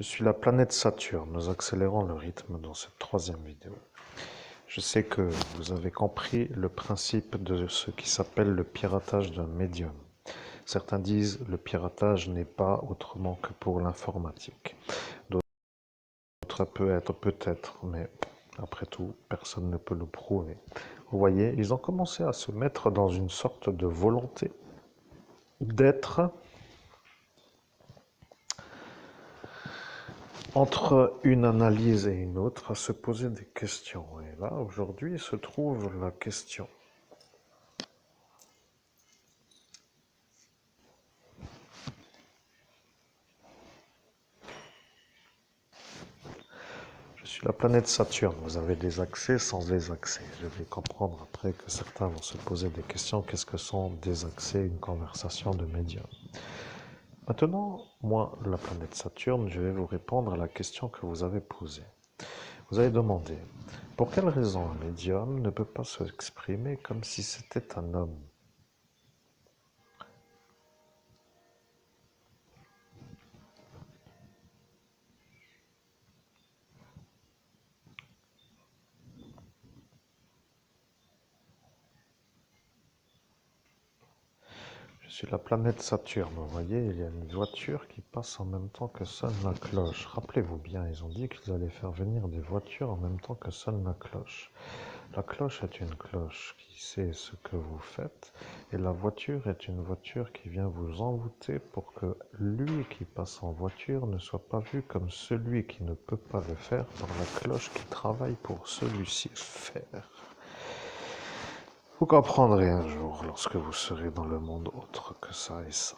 Je suis la planète Saturne. Nous accélérons le rythme dans cette troisième vidéo. Je sais que vous avez compris le principe de ce qui s'appelle le piratage d'un médium. Certains disent le piratage n'est pas autrement que pour l'informatique. D'autres peut-être, mais après tout, personne ne peut le prouver. Vous voyez, ils ont commencé à se mettre dans une sorte de volonté d'être entre une analyse et une autre, à se poser des questions. Et là, aujourd'hui, se trouve la question. Je suis la planète Saturne. Vous avez des accès sans des accès. Je vais comprendre après que certains vont se poser des questions. Qu'est-ce que sont des accès, une conversation de médium? Maintenant, moi, la planète Saturne, je vais vous répondre à la question que vous avez posée. Vous avez demandé, pour quelle raison un médium ne peut pas s'exprimer comme si c'était un homme? Je suis la planète Saturne. Vous voyez, il y a une voiture qui passe en même temps que sonne la cloche. Rappelez-vous bien, ils ont dit qu'ils allaient faire venir des voitures en même temps que sonne la cloche. La cloche est une cloche qui sait ce que vous faites, et la voiture est une voiture qui vient vous envoûter pour que lui qui passe en voiture ne soit pas vu comme celui qui ne peut pas le faire par la cloche qui travaille pour celui-ci faire. Vous comprendrez un jour lorsque vous serez dans le monde autre que ça et ça.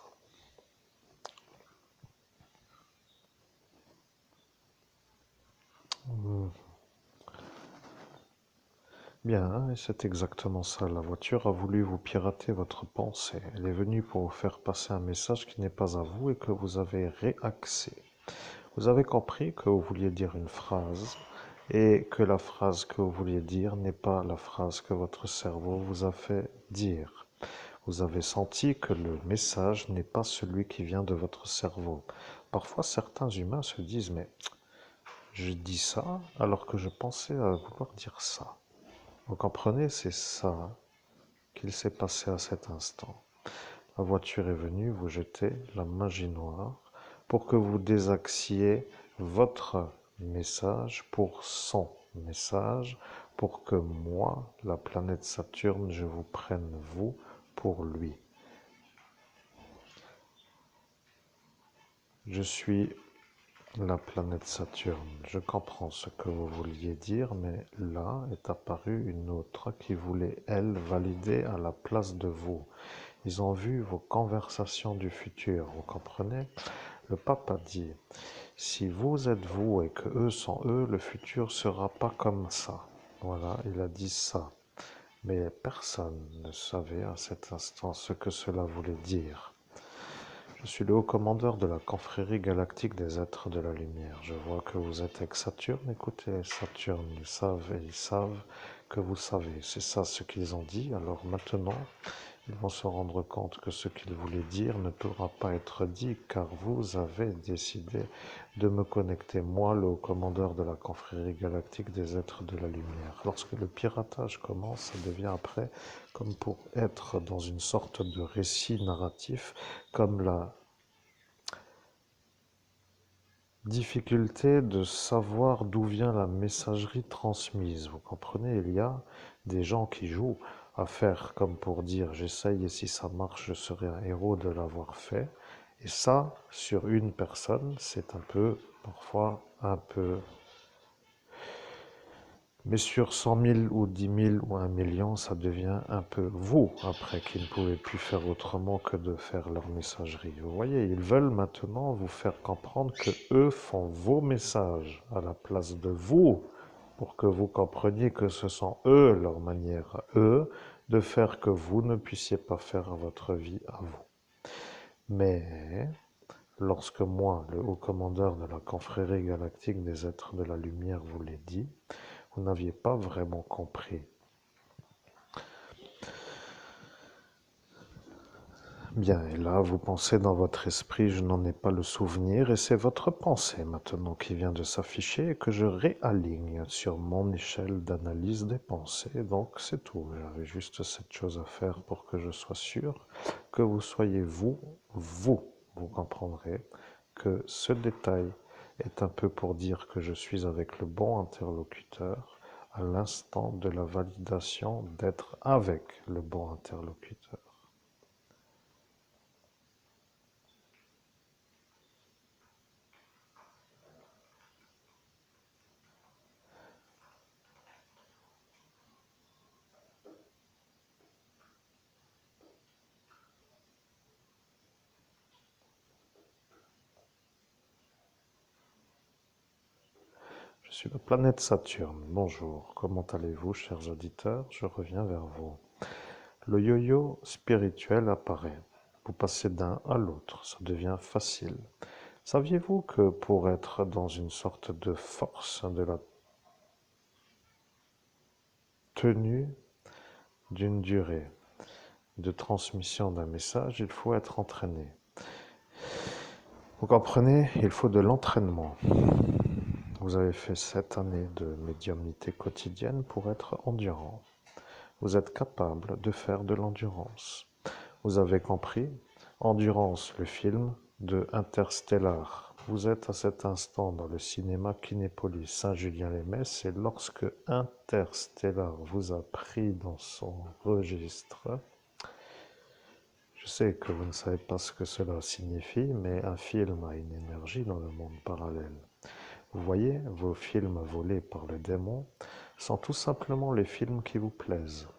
Bien, et c'est exactement ça. La voiture a voulu vous pirater votre pensée. Elle est venue pour vous faire passer un message qui n'est pas à vous et que vous avez réaxé. Vous avez compris que vous vouliez dire une phrase et que la phrase que vous vouliez dire n'est pas la phrase que votre cerveau vous a fait dire. Vous avez senti que le message n'est pas celui qui vient de votre cerveau. Parfois, certains humains se disent, mais je dis ça alors que je pensais à vouloir dire ça. Vous comprenez, c'est ça qu'il s'est passé à cet instant. La voiture est venue vous jeter la magie noire pour que vous désaxiez votre message pour son message, pour que moi, la planète Saturne, je vous prenne vous pour lui. Je suis la planète Saturne. Je comprends ce que vous vouliez dire, mais là est apparue une autre qui voulait, elle, valider à la place de vous. Ils ont vu vos conversations du futur, vous comprenez? Le pape a dit, si vous êtes vous et que eux sont eux, le futur sera pas comme ça. Voilà, il a dit ça. Mais personne ne savait à cet instant ce que cela voulait dire. Je suis le haut commandeur de la confrérie galactique des êtres de la lumière. Je vois que vous êtes avec Saturne. Écoutez, Saturne, ils savent et ils savent que vous savez. C'est ça ce qu'ils ont dit. Alors maintenant, ils vont se rendre compte que ce qu'ils voulaient dire ne pourra pas être dit car vous avez décidé de me connecter, moi, le haut commandeur de la confrérie galactique des êtres de la lumière. Lorsque le piratage commence, ça devient après comme pour être dans une sorte de récit narratif, comme la difficulté de savoir d'où vient la messagerie transmise. Vous comprenez, il y a des gens qui jouent à faire comme pour dire j'essaye et si ça marche, je serai un héros de l'avoir fait. Et ça, sur une personne, c'est un peu, parfois, un peu. Mais sur 100 000 ou 10 000 ou 1 million, ça devient un peu vous, après, qui ne pouvez plus faire autrement que de faire leur messagerie. Vous voyez, ils veulent maintenant vous faire comprendre que eux font vos messages à la place de vous, pour que vous compreniez que ce sont eux, leur manière à eux, de faire que vous ne puissiez pas faire votre vie à vous. Mais lorsque moi, le haut commandeur de la confrérie galactique des êtres de la lumière, vous l'ai dit, vous n'aviez pas vraiment compris. Bien, et là, vous pensez dans votre esprit, je n'en ai pas le souvenir, et c'est votre pensée maintenant qui vient de s'afficher et que je réaligne sur mon échelle d'analyse des pensées. Donc, c'est tout. J'avais juste cette chose à faire pour que je sois sûr que vous soyez vous, vous. Vous comprendrez que ce détail est un peu pour dire que je suis avec le bon interlocuteur à l'instant de la validation d'être avec le bon interlocuteur. Je suis la planète Saturne. Bonjour, comment allez-vous, chers auditeurs? Je reviens vers vous. Le yo-yo spirituel apparaît. Vous passez d'un à l'autre, ça devient facile. Saviez-vous que pour être dans une sorte de force de la tenue d'une durée de transmission d'un message, il faut être entraîné. Vous comprenez? Il faut de l'entraînement. Vous avez fait 7 années de médiumnité quotidienne pour être endurant. Vous êtes capable de faire de l'endurance. Vous avez compris? Endurance, le film de Interstellar. Vous êtes à cet instant dans le cinéma Kinépolis Saint-Julien-les-Messes et lorsque Interstellar vous a pris dans son registre, je sais que vous ne savez pas ce que cela signifie, mais un film a une énergie dans le monde parallèle. Vous voyez, vos films volés par le démon sont tout simplement les films qui vous plaisent.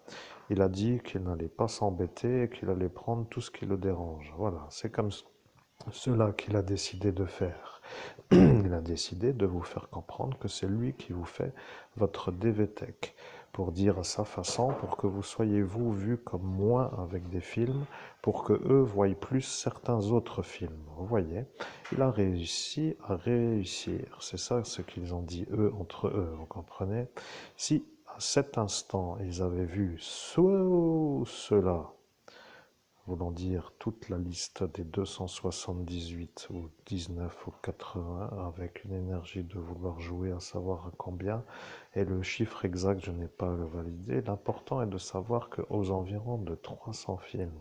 Il a dit qu'il n'allait pas s'embêter et qu'il allait prendre tout ce qui le dérange. Voilà, c'est comme cela qu'il a décidé de faire. Il a décidé de vous faire comprendre que c'est lui qui vous fait votre DVTech, pour dire à sa façon, pour que vous soyez vous vu comme moi avec des films, pour que eux voient plus certains autres films. Vous voyez, il a réussi à réussir. C'est ça ce qu'ils ont dit eux entre eux, vous comprenez? Si à cet instant ils avaient vu cela, voulant dire toute la liste des 278 ou 19 ou 80 avec une énergie de vouloir jouer à savoir à combien, et le chiffre exact je n'ai pas le validé. L'important est de savoir qu'aux environs de 300 films,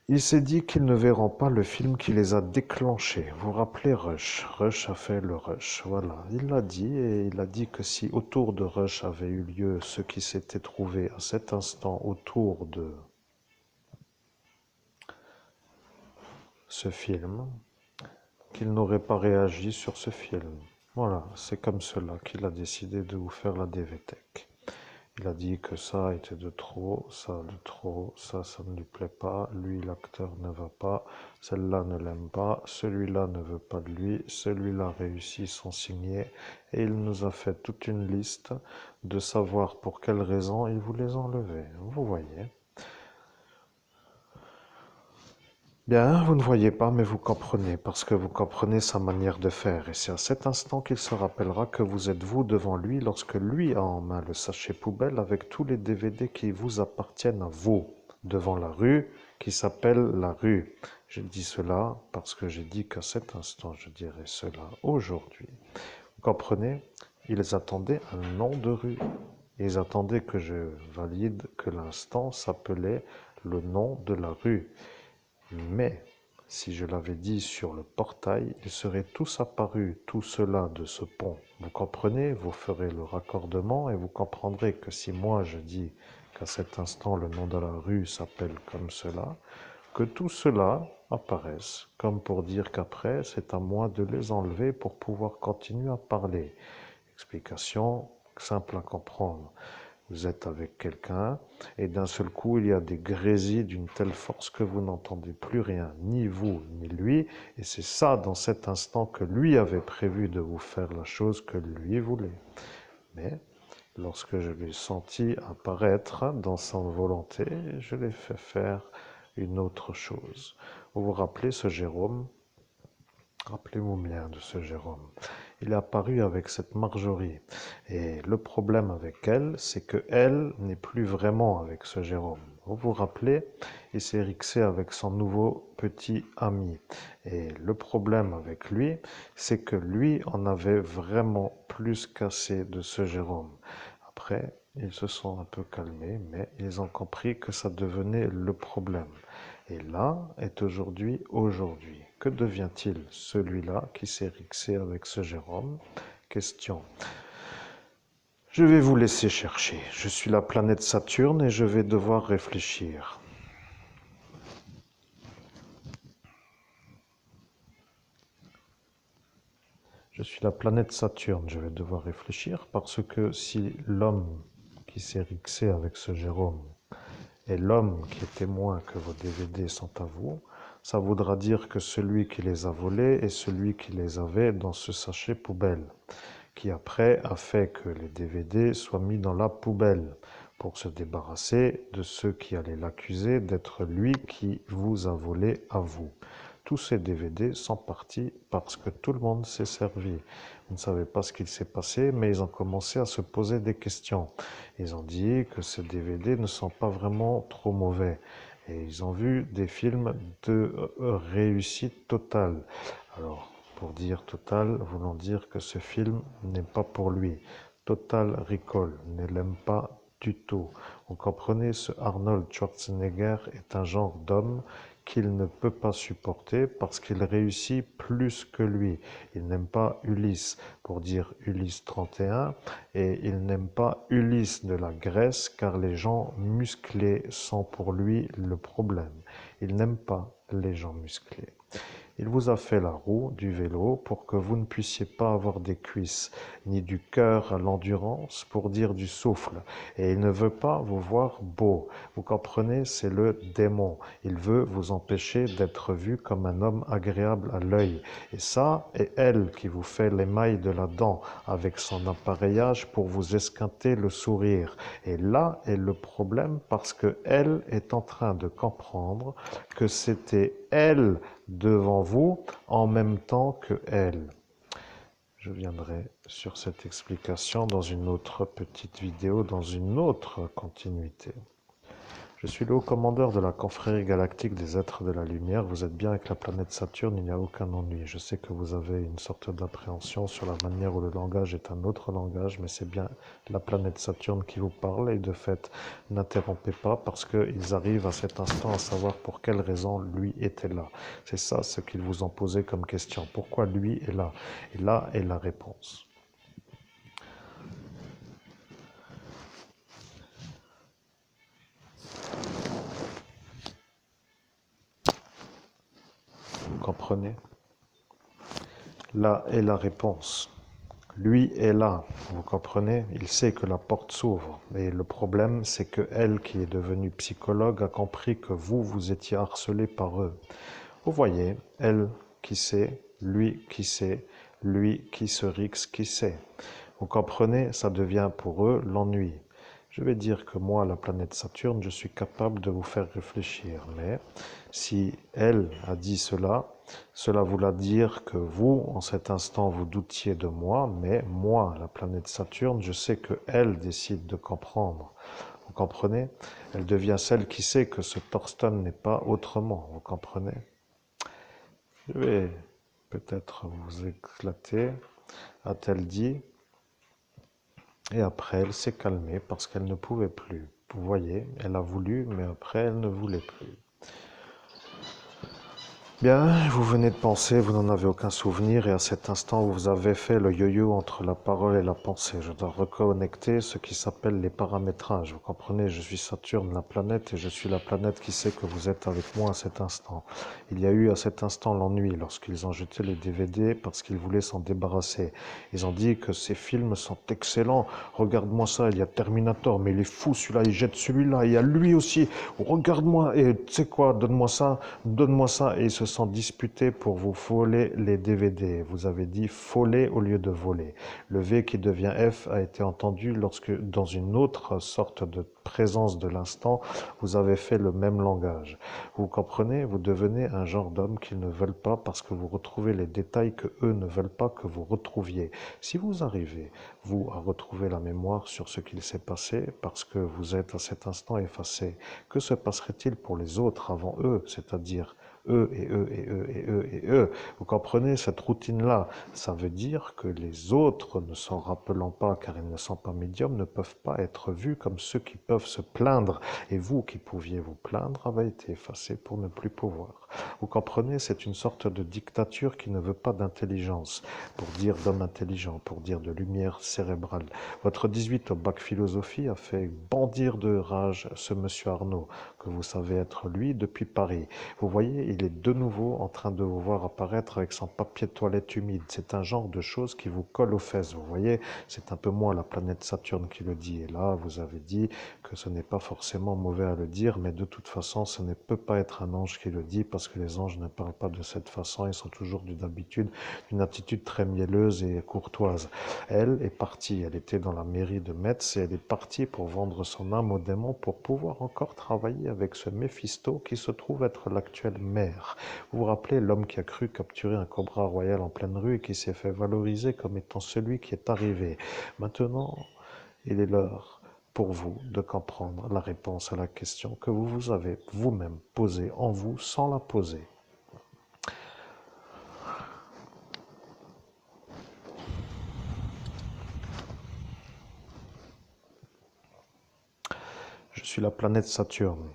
il s'est dit qu'ils ne verront pas le film qui les a déclenchés. Vous vous rappelez Rush? Rush a fait le Rush, voilà. Il l'a dit, et il a dit que si autour de Rush avait eu lieu ce qui s'était trouvé à cet instant autour de ce film, qu'il n'aurait pas réagi sur ce film. Voilà, c'est comme cela qu'il a décidé de vous faire la DVTech. Il a dit que ça était de trop, ça de trop, ça ne lui plaît pas, lui l'acteur ne va pas, celle-là ne l'aime pas, celui-là ne veut pas de lui, celui-là réussit son signé, et il nous a fait toute une liste de savoir pour quelles raisons il voulait enlever. Vous voyez? Bien, vous ne voyez pas, mais vous comprenez, parce que vous comprenez sa manière de faire. Et c'est à cet instant qu'il se rappellera que vous êtes vous devant lui lorsque lui a en main le sachet poubelle avec tous les DVD qui vous appartiennent à vous, devant la rue qui s'appelle la rue. Je dis cela parce que j'ai dit qu'à cet instant, je dirais cela aujourd'hui. Vous comprenez? Ils attendaient un nom de rue. Ils attendaient que je valide que l'instant s'appelait le nom de la rue. Mais si je l'avais dit sur le portail, ils seraient tous apparus, tout cela de ce pont. Vous comprenez? Vous ferez le raccordement et vous comprendrez que si moi je dis qu'à cet instant le nom de la rue s'appelle comme cela, que tout cela apparaisse, comme pour dire qu'après c'est à moi de les enlever pour pouvoir continuer à parler. Explication simple à comprendre. Vous êtes avec quelqu'un et d'un seul coup il y a des grésilles d'une telle force que vous n'entendez plus rien, ni vous ni lui, et c'est ça dans cet instant que lui avait prévu de vous faire la chose que lui voulait. Mais lorsque je l'ai senti apparaître dans sa volonté, je l'ai fait faire une autre chose. Vous vous rappelez ce Jérôme? Rappelez-vous bien de ce Jérôme. Il est apparu avec cette Marjorie. Et le problème avec elle, c'est que elle n'est plus vraiment avec ce Jérôme. Vous vous rappelez, il s'est rixé avec son nouveau petit ami. Et le problème avec lui, c'est que lui en avait vraiment plus qu'assez de ce Jérôme. Après, ils se sont un peu calmés, mais ils ont compris que ça devenait le problème. Et là est aujourd'hui. Que devient-il, celui-là qui s'est rixé avec ce Jérôme? Question. Je vais vous laisser chercher. Je suis la planète Saturne et je vais devoir réfléchir. Je suis la planète Saturne, je vais devoir réfléchir parce que si l'homme qui s'est rixé avec ce Jérôme est l'homme qui est témoin que vos DVD sont à vous, ça voudra dire que celui qui les a volés est celui qui les avait dans ce sachet poubelle, qui après a fait que les DVD soient mis dans la poubelle pour se débarrasser de ceux qui allaient l'accuser d'être lui qui vous a volé à vous. Tous ces DVD sont partis parce que tout le monde s'est servi. Vous ne savez pas ce qu'il s'est passé, mais ils ont commencé à se poser des questions. Ils ont dit que ces DVD ne sont pas vraiment trop mauvais. Et ils ont vu des films de réussite totale. Alors, pour dire total, voulant dire que ce film n'est pas pour lui. Total Recall ne l'aime pas du tout. Vous comprenez, ce Arnold Schwarzenegger est un genre d'homme qu'il ne peut pas supporter parce qu'il réussit plus que lui. Il n'aime pas Ulysse, pour dire Ulysse 31, et il n'aime pas Ulysse de la Grèce car les gens musclés sont pour lui le problème. Il n'aime pas les gens musclés. Il vous a fait la roue du vélo pour que vous ne puissiez pas avoir des cuisses, ni du cœur à l'endurance pour dire du souffle. Et il ne veut pas vous voir beau. Vous comprenez, c'est le démon. Il veut vous empêcher d'être vu comme un homme agréable à l'œil. Et ça est elle qui vous fait l'émail de la dent avec son appareillage pour vous esquinter le sourire. Et là est le problème parce que elle est en train de comprendre que c'était elle devant vous en même temps que elle. Je viendrai sur cette explication dans une autre petite vidéo, dans une autre continuité. Je suis le haut commandeur de la confrérie galactique des êtres de la lumière. Vous êtes bien avec la planète Saturne, il n'y a aucun ennui. Je sais que vous avez une sorte d'appréhension sur la manière où le langage est un autre langage, mais c'est bien la planète Saturne qui vous parle et de fait, n'interrompez pas parce qu'ils arrivent à cet instant à savoir pour quelle raison lui était là. C'est ça ce qu'ils vous ont posé comme question. Pourquoi lui est là? Et là est la réponse. Vous comprenez? Là est la réponse. Lui est là, vous comprenez? Il sait que la porte s'ouvre. Et le problème, c'est que elle, qui est devenue psychologue, a compris que vous étiez harcelé par eux. Vous voyez, elle qui sait, lui qui se rixe qui sait. Vous comprenez? Ça devient pour eux l'ennui. Je vais dire que moi, la planète Saturne, je suis capable de vous faire réfléchir. Mais si elle a dit cela, cela voulait dire que vous, en cet instant, vous doutiez de moi, mais moi, la planète Saturne, je sais que elle décide de comprendre. Vous comprenez? Elle devient celle qui sait que ce Thorsten n'est pas autrement. Vous comprenez? Je vais peut-être vous éclater, a-t-elle dit. Et après, elle s'est calmée parce qu'elle ne pouvait plus. Vous voyez, elle a voulu, mais après, elle ne voulait plus. Bien, vous venez de penser, vous n'en avez aucun souvenir et à cet instant, vous avez fait le yo-yo entre la parole et la pensée. Je dois reconnecter ce qui s'appelle les paramétrages. Vous comprenez, je suis Saturne, la planète, et je suis la planète qui sait que vous êtes avec moi à cet instant. Il y a eu à cet instant l'ennui lorsqu'ils ont jeté les DVD parce qu'ils voulaient s'en débarrasser. Ils ont dit que ces films sont excellents. Regarde-moi ça, il y a Terminator, mais il est fou celui-là, il jette celui-là, il y a lui aussi. Regarde-moi, et tu sais quoi, donne-moi ça, et ils se sont disputés pour vous voler les DVD. Vous avez dit voler au lieu de voler. Le V qui devient F a été entendu lorsque, dans une autre sorte de présence de l'instant, vous avez fait le même langage. Vous comprenez? Vous devenez un genre d'homme qu'ils ne veulent pas parce que vous retrouvez les détails que eux ne veulent pas que vous retrouviez. Si vous arrivez, vous, à retrouver la mémoire sur ce qu'il s'est passé parce que vous êtes à cet instant effacé, que se passerait-il pour les autres avant eux, c'est-à-dire eux et eux et eux et eux et eux? Vous comprenez cette routine-là? Ça veut dire que les autres, ne s'en rappelant pas car ils ne sont pas médiums, ne peuvent pas être vus comme ceux qui peuvent se plaindre. Et vous qui pouviez vous plaindre avez été effacé pour ne plus pouvoir. Vous comprenez? C'est une sorte de dictature qui ne veut pas d'intelligence, pour dire d'homme intelligent, pour dire de lumière cérébrale. Votre 18 au bac philosophie a fait bondir de rage ce monsieur Arnaud, que vous savez être lui depuis Paris. Vous voyez, il est de nouveau en train de vous voir apparaître avec son papier de toilette humide. C'est un genre de choses qui vous colle aux fesses. Vous voyez, c'est un peu moins la planète Saturne qui le dit. Et là, vous avez dit que ce n'est pas forcément mauvais à le dire, mais de toute façon, ce ne peut pas être un ange qui le dit, parce que les anges ne parlent pas de cette façon. Ils sont toujours d'habitude d'une attitude très mielleuse et courtoise. Elle est partie. Elle était dans la mairie de Metz et elle est partie pour vendre son âme au démon pour pouvoir encore travailler avec ce Méphisto qui se trouve être l'actuel maire. Vous vous rappelez l'homme qui a cru capturer un cobra royal en pleine rue et qui s'est fait valoriser comme étant celui qui est arrivé. Maintenant, il est l'heure pour vous de comprendre la réponse à la question que vous vous avez vous-même posée en vous sans la poser. Je suis la planète Saturne.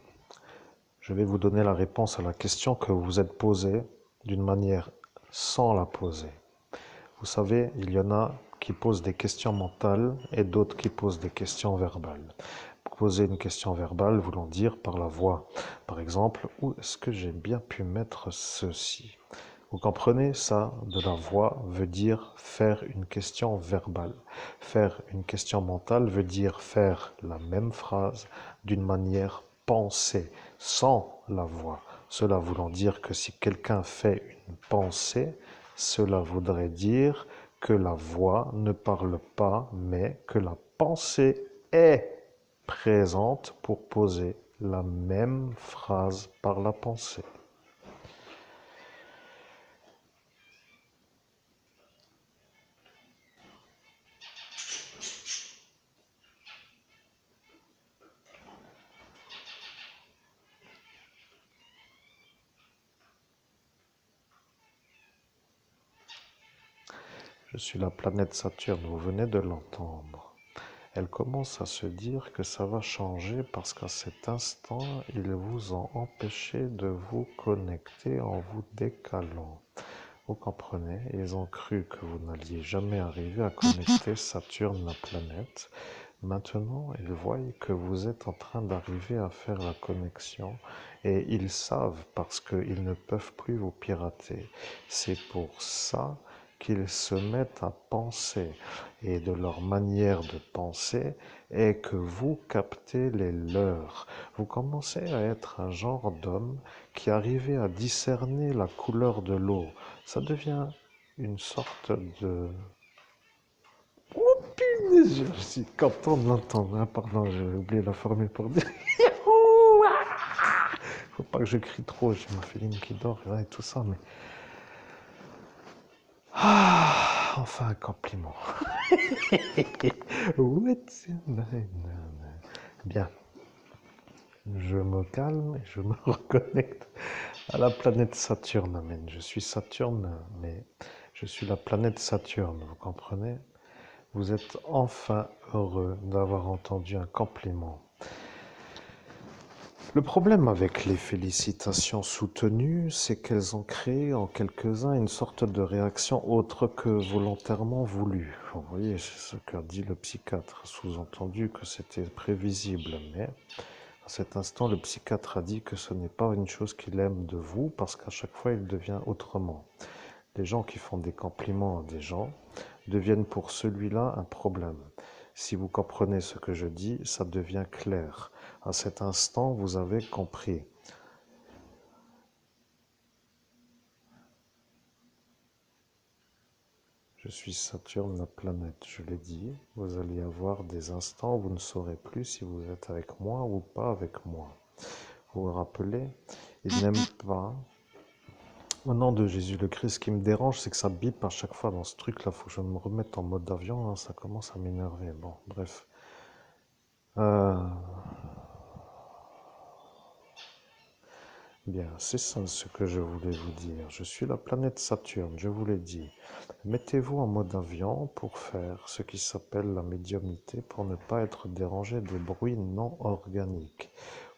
Je vais vous donner la réponse à la question que vous vous êtes posée d'une manière sans la poser. Vous savez, il y en a qui posent des questions mentales et d'autres qui posent des questions verbales. Poser une question verbale voulant dire par la voix. Par exemple, où est-ce que j'ai bien pu mettre ceci? Vous comprenez, ça, de la voix, veut dire faire une question verbale. Faire une question mentale veut dire faire la même phrase d'une manière pensée, sans la voix. Cela voulant dire que si quelqu'un fait une pensée, cela voudrait dire que la voix ne parle pas, mais que la pensée est présente pour poser la même phrase par la pensée. Je suis la planète Saturne, vous venez de l'entendre. Elle commence à se dire que ça va changer parce qu'à cet instant, ils vous ont empêché de vous connecter en vous décalant. Vous comprenez? Ils ont cru que vous n'alliez jamais arriver à connecter Saturne, la planète. Maintenant, ils voient que vous êtes en train d'arriver à faire la connexion et ils savent parce qu'ils ne peuvent plus vous pirater. C'est pour ça qu'ils se mettent à penser et de leur manière de penser est que vous captez les leurs. Vous commencez à être un genre d'homme qui arrivait à discerner la couleur de l'eau. Ça devient une sorte de... Oh punaise, je suis content de l'entendre. Ah, pardon, j'ai oublié la formule pour dire. Faut pas que je crie trop, j'ai ma féline qui dort et tout ça, mais... Ah, enfin un compliment. Bien, je me calme et je me reconnecte à la planète Saturne. Amen. Je suis Saturne, mais je suis la planète Saturne, vous comprenez? Vous êtes enfin heureux d'avoir entendu un compliment. Le problème avec les félicitations soutenues, c'est qu'elles ont créé en quelques-uns une sorte de réaction autre que volontairement voulue. Vous voyez, c'est ce qu'a dit le psychiatre, sous-entendu que c'était prévisible, mais à cet instant, le psychiatre a dit que ce n'est pas une chose qu'il aime de vous, parce qu'à chaque fois, il devient autrement. Les gens qui font des compliments à des gens deviennent pour celui-là un problème. Si vous comprenez ce que je dis, ça devient clair. À cet instant, vous avez compris. Je suis Saturne, la planète, je l'ai dit. Vous allez avoir des instants où vous ne saurez plus si vous êtes avec moi ou pas avec moi. Vous vous rappelez, il n'aime pas. Au nom de Jésus le Christ, ce qui me dérange, c'est que ça bip à chaque fois dans ce truc-là. Faut que je me remette en mode avion, hein, ça commence à m'énerver. Bon, bref. Euh, Bien, c'est ça ce que je voulais vous dire. Je suis la planète Saturne, je vous l'ai dit. Mettez-vous en mode avion pour faire ce qui s'appelle la médiumnité, pour ne pas être dérangé des bruits non organiques.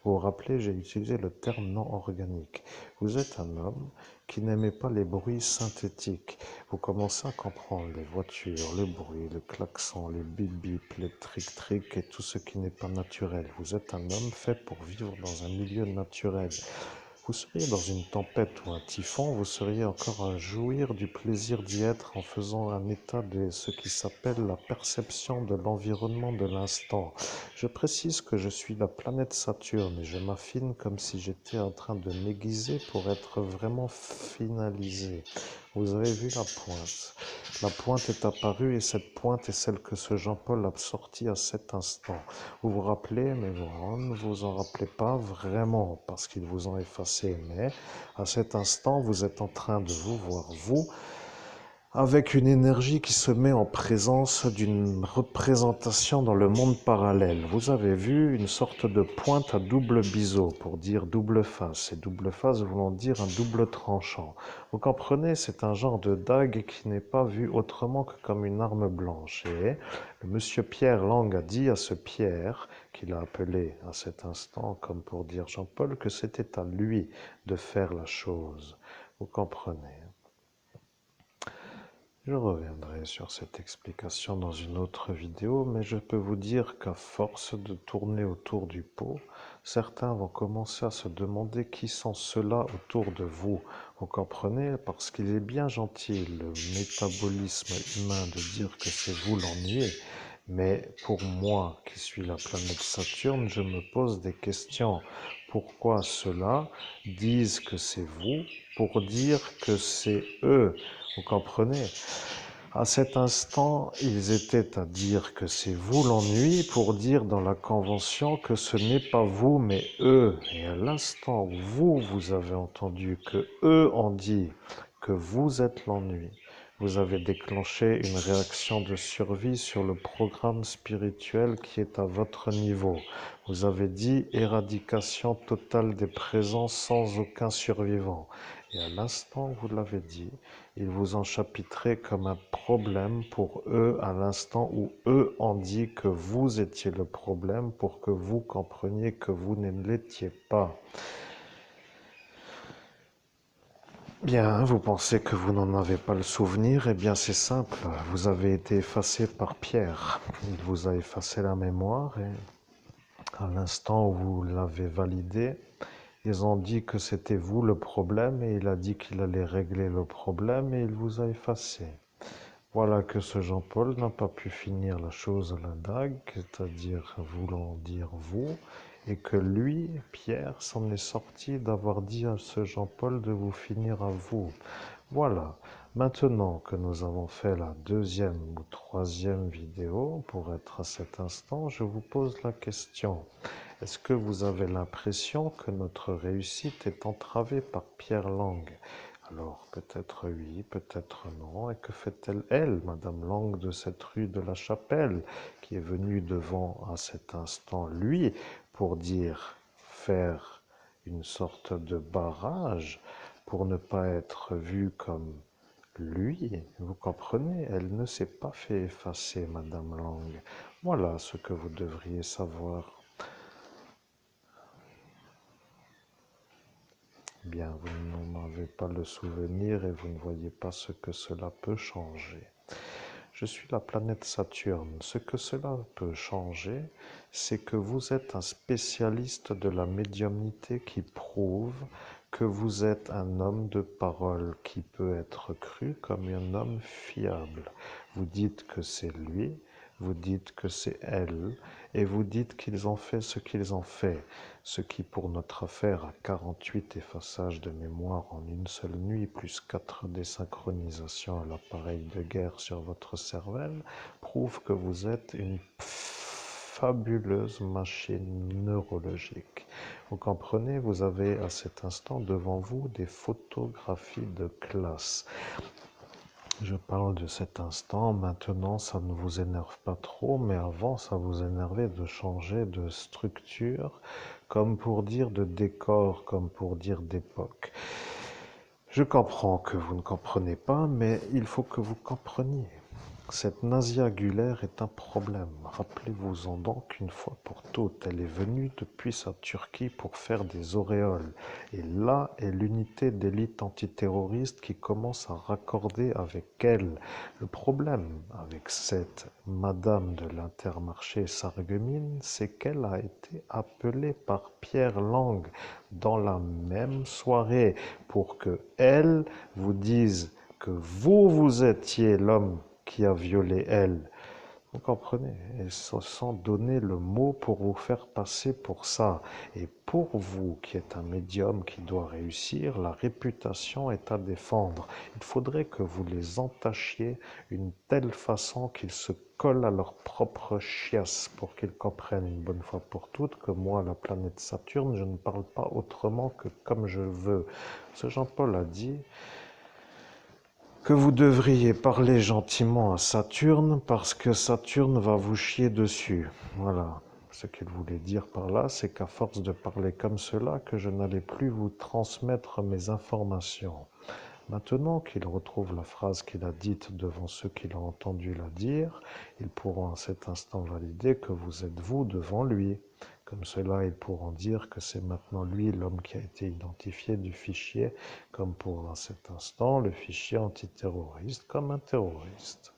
Vous vous rappelez, j'ai utilisé le terme non organique. Vous êtes un homme qui n'aimait pas les bruits synthétiques. Vous commencez à comprendre les voitures, le bruit, le klaxon, les bip-bip, les tric-tric et tout ce qui n'est pas naturel. Vous êtes un homme fait pour vivre dans un milieu naturel. Vous seriez dans une tempête ou un typhon, vous seriez encore à jouir du plaisir d'y être en faisant un état de ce qui s'appelle la perception de l'environnement de l'instant. Je précise que je suis la planète Saturne et je m'affine comme si j'étais en train de m'aiguiser pour être vraiment finalisé. Vous avez vu la pointe. La pointe est apparue et cette pointe est celle que ce Jean-Paul a sortie à cet instant. Vous vous rappelez, mais vous ne vous en rappelez pas vraiment parce qu'ils vous ont effacé. Mais à cet instant, vous êtes en train de vous voir, vous, avec une énergie qui se met en présence d'une représentation dans le monde parallèle. Vous avez vu une sorte de pointe à double biseau pour dire double face. Et double face voulant dire un double tranchant. Vous comprenez, c'est un genre de dague qui n'est pas vu autrement que comme une arme blanche. Et le monsieur Pierre Lang a dit à ce Pierre, qu'il a appelé à cet instant, comme pour dire Jean-Paul, que c'était à lui de faire la chose. Vous comprenez? Je reviendrai sur cette explication dans une autre vidéo, mais je peux vous dire qu'à force de tourner autour du pot, certains vont commencer à se demander qui sont ceux-là autour de vous. Vous comprenez? Parce qu'il est bien gentil, le métabolisme humain, de dire que c'est vous l'ennui. Mais pour moi, qui suis la planète Saturne, je me pose des questions. Pourquoi ceux-là disent que c'est vous pour dire que c'est eux? Vous comprenez? À cet instant, ils étaient à dire que c'est vous l'ennui pour dire dans la convention que ce n'est pas vous mais eux. Et à l'instant où vous avez entendu que eux ont dit que vous êtes l'ennui, vous avez déclenché une réaction de survie sur le programme spirituel qui est à votre niveau. Vous avez dit éradication totale des présences sans aucun survivant. Et à l'instant où vous l'avez dit, ils vous ont chapitré comme un problème pour eux à l'instant où eux ont dit que vous étiez le problème pour que vous compreniez que vous ne l'étiez pas. Bien, vous pensez que vous n'en avez pas le souvenir? Eh bien, c'est simple. Vous avez été effacé par Pierre. Il vous a effacé la mémoire et à l'instant où vous l'avez validé, ils ont dit que c'était vous le problème et il a dit qu'il allait régler le problème et il vous a effacé. Voilà que ce Jean-Paul n'a pas pu finir la chose à la dague, c'est-à-dire voulant dire vous, et que lui, Pierre, s'en est sorti d'avoir dit à ce Jean-Paul de vous finir à vous. Voilà, maintenant que nous avons fait la deuxième ou troisième vidéo, pour être à cet instant, je vous pose la question. Est-ce que vous avez l'impression que notre réussite est entravée par Pierre Lang? Alors, peut-être oui, peut-être non. Et que fait-elle, elle, Madame Lang, de cette rue de la Chapelle, qui est venue devant à cet instant, lui, pour dire, faire une sorte de barrage, pour ne pas être vue comme lui, vous comprenez, elle ne s'est pas fait effacer, Madame Lang. Voilà ce que vous devriez savoir. Bien, vous n'en avez pas le souvenir et vous ne voyez pas ce que cela peut changer. Je suis la planète Saturne. Ce que cela peut changer, c'est que vous êtes un spécialiste de la médiumnité qui prouve que vous êtes un homme de parole qui peut être cru comme un homme fiable. Vous dites que c'est lui, vous dites que c'est elle, et vous dites qu'ils ont fait ce qu'ils ont fait, ce qui pour notre affaire a 48 effaçages de mémoire en une seule nuit, plus 4 désynchronisations à l'appareil de guerre sur votre cervelle, prouve que vous êtes une fabuleuse machine neurologique. Vous comprenez, vous avez à cet instant devant vous des photographies de classe. Je parle de cet instant, maintenant ça ne vous énerve pas trop, mais avant ça vous énervait de changer de structure, comme pour dire de décor, comme pour dire d'époque. Je comprends que vous ne comprenez pas, mais il faut que vous compreniez. Cette nasiagulaire est un problème. Rappelez-vous-en donc une fois pour toutes. Elle est venue depuis sa Turquie pour faire des auréoles. Et là est l'unité d'élite antiterroriste qui commence à raccorder avec elle. Le problème avec cette Madame de l'Intermarché Sarreguemines, c'est qu'elle a été appelée par Pierre Lang dans la même soirée pour que elle vous dise que vous étiez l'homme qui a violé elle. Vous comprenez? Ils se sont donné le mot pour vous faire passer pour ça. Et pour vous, qui êtes un médium qui doit réussir, la réputation est à défendre. Il faudrait que vous les entachiez d'une telle façon qu'ils se collent à leur propre chiasse pour qu'ils comprennent une bonne fois pour toutes que moi, la planète Saturne, je ne parle pas autrement que comme je veux. Ce Jean-Paul a dit que vous devriez parler gentiment à Saturne parce que Saturne va vous chier dessus. Voilà. Ce qu'il voulait dire par là, c'est qu'à force de parler comme cela, que je n'allais plus vous transmettre mes informations. Maintenant qu'il retrouve la phrase qu'il a dite devant ceux qui l'ont entendu la dire, ils pourront à cet instant valider que vous êtes vous devant lui. Comme cela, ils pourront dire que c'est maintenant lui l'homme qui a été identifié du fichier, comme pour à cet instant le fichier antiterroriste comme un terroriste.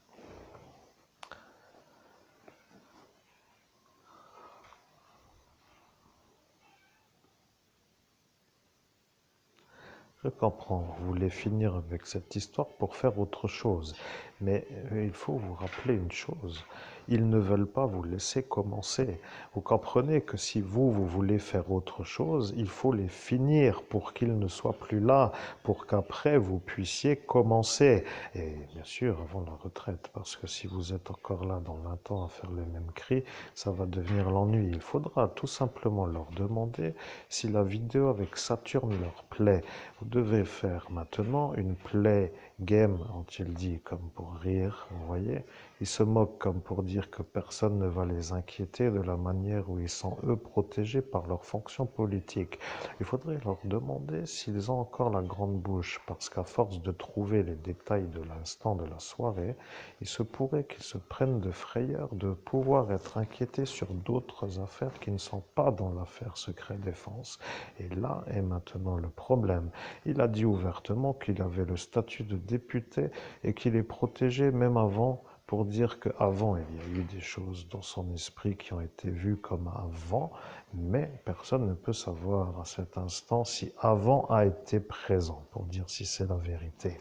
Je comprends, vous voulez finir avec cette histoire pour faire autre chose. Mais il faut vous rappeler une chose, ils ne veulent pas vous laisser commencer. Vous comprenez que si vous voulez faire autre chose, il faut les finir pour qu'ils ne soient plus là, pour qu'après vous puissiez commencer. Et bien sûr, avant la retraite, parce que si vous êtes encore là dans 20 ans à faire le même cri, ça va devenir l'ennui. Il faudra tout simplement leur demander si la vidéo avec Saturne leur plaît. Vous devez faire maintenant une play game, ont-ils dit, comme pour rire, vous voyez. Ils se moquent comme pour dire que personne ne va les inquiéter de la manière où ils sont, eux, protégés par leur fonction politique. Il faudrait leur demander s'ils ont encore la grande bouche, parce qu'à force de trouver les détails de l'instant de la soirée, il se pourrait qu'ils se prennent de frayeur de pouvoir être inquiétés sur d'autres affaires qui ne sont pas dans l'affaire secret défense. Et là est maintenant le problème. Il a dit ouvertement qu'il avait le statut de député et qu'il est protégé même avant, pour dire qu'avant il y a eu des choses dans son esprit qui ont été vues comme avant, mais personne ne peut savoir à cet instant si avant a été présent, pour dire si c'est la vérité.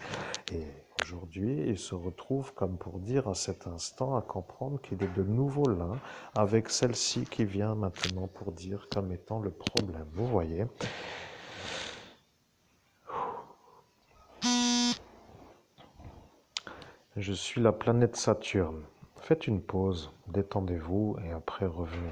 Et aujourd'hui, il se retrouve comme pour dire à cet instant, à comprendre qu'il est de nouveau là, avec celle-ci qui vient maintenant pour dire comme étant le problème. Vous voyez? Je suis la planète Saturne. Faites une pause, détendez-vous et après revenez.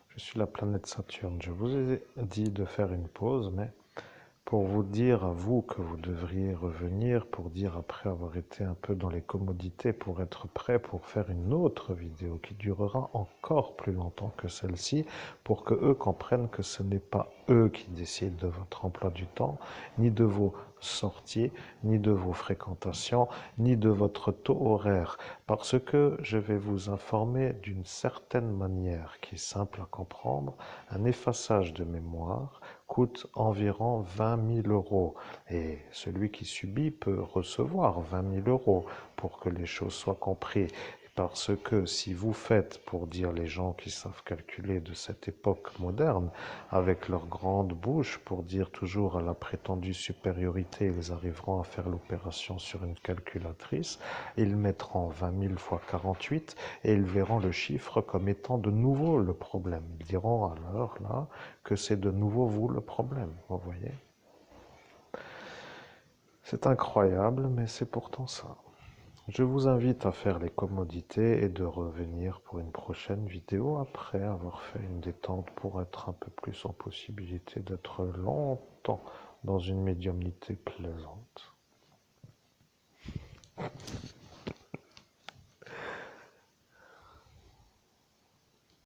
Je suis la planète Saturne. Je vous ai dit de faire une pause, mais pour vous dire à vous que vous devriez revenir, pour dire après avoir été un peu dans les commodités, pour être prêt pour faire une autre vidéo qui durera encore plus longtemps que celle-ci, pour que eux comprennent que ce n'est pas eux qui décident de votre emploi du temps, ni de vos sorties, ni de vos fréquentations, ni de votre taux horaire, parce que je vais vous informer d'une certaine manière qui est simple à comprendre. Un effaçage de mémoire coûte environ 20 000 euros. Et celui qui subit peut recevoir 20 000 euros pour que les choses soient comprises. Parce que si vous faites, pour dire les gens qui savent calculer de cette époque moderne, avec leur grande bouche, pour dire toujours à la prétendue supériorité, ils arriveront à faire l'opération sur une calculatrice, ils mettront 20 000 fois 48 et ils verront le chiffre comme étant de nouveau le problème. Ils diront alors là que c'est de nouveau vous le problème, vous voyez. C'est incroyable, mais c'est pourtant ça. Je vous invite à faire les commodités et de revenir pour une prochaine vidéo après avoir fait une détente pour être un peu plus en possibilité d'être longtemps dans une médiumnité plaisante.